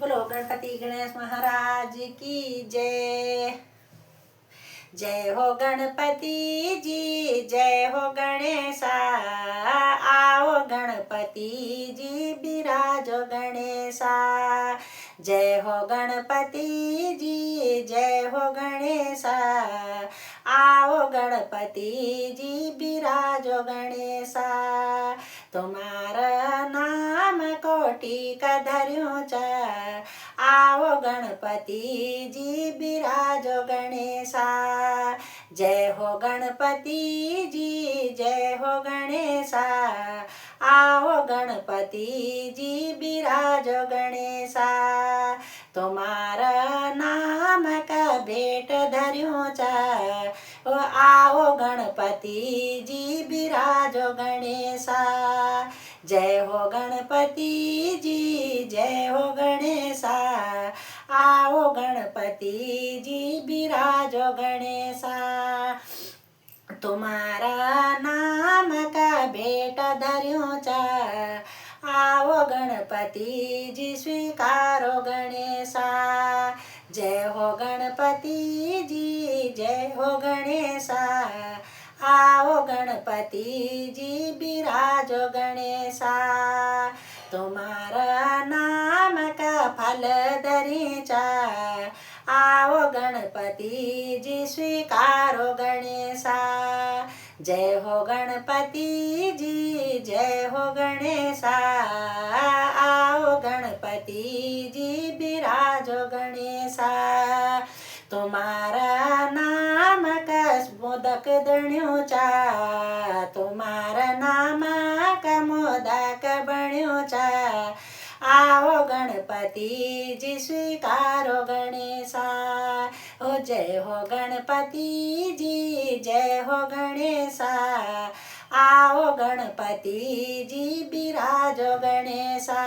बोलो गणपति गणेश महाराज की जय। जय हो गणपति जी, जय हो गणेशा। आओ गणपति जी बिराजो गणेशा। जय हो गणपति जी, जय हो गणेशा। आओ गणपति जी बिराजो गणेशा। तुम्हारा नाम कोटि का धर्यो चा। आओ गणपति जी बिराजो गणेशा। जय हो गणपति जी, जय हो गणेशा। आओ गणपति जी बिराजो गणेशा। तुम्हारा नाम का भेंट धर्यो चा। ओ आओ गणपति जी बिराजो गणेशा। जय हो गणपति जी, जय हो गणेशा। आओ गणपति जी बिराजो गणेशा। तुम्हारा नाम का भेंट धर्यो चा। आओ गणपति जी स्वीकारो गणेशा। जय हो गणपति जी, जय हो गणेशा। आओ गणपति जी बिराजो गणेशा। तुम्हारा नाम का फल धरीचा। आओ गणपति जी स्वीकारो गणेशा। जय हो गणपति जी, जय हो गणेशा। आओ गणपति जी बिराजो गणेशा। तुम्हारा नाम का मोदक दण्यो चा। तुम्हारा नाम का मोदक बण्यो चा। आओ गणपति जी स्वीकारो गणेशा। ओ जय हो गणपति जी, जय हो गणेशा। आओ गणपति जी बिराजो गणेशा।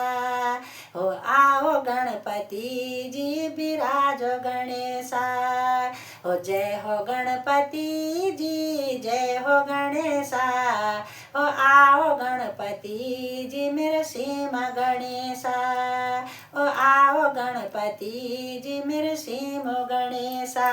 ओ आओ गणपति जी बिराजो गणेशा। ओ जय हो गणपति जी, जय हो गणेशा। ओ आओ गणपति जी मेरे सीम गणेशा। ओ आओ गणपति जी मेरे सीम गणेशा।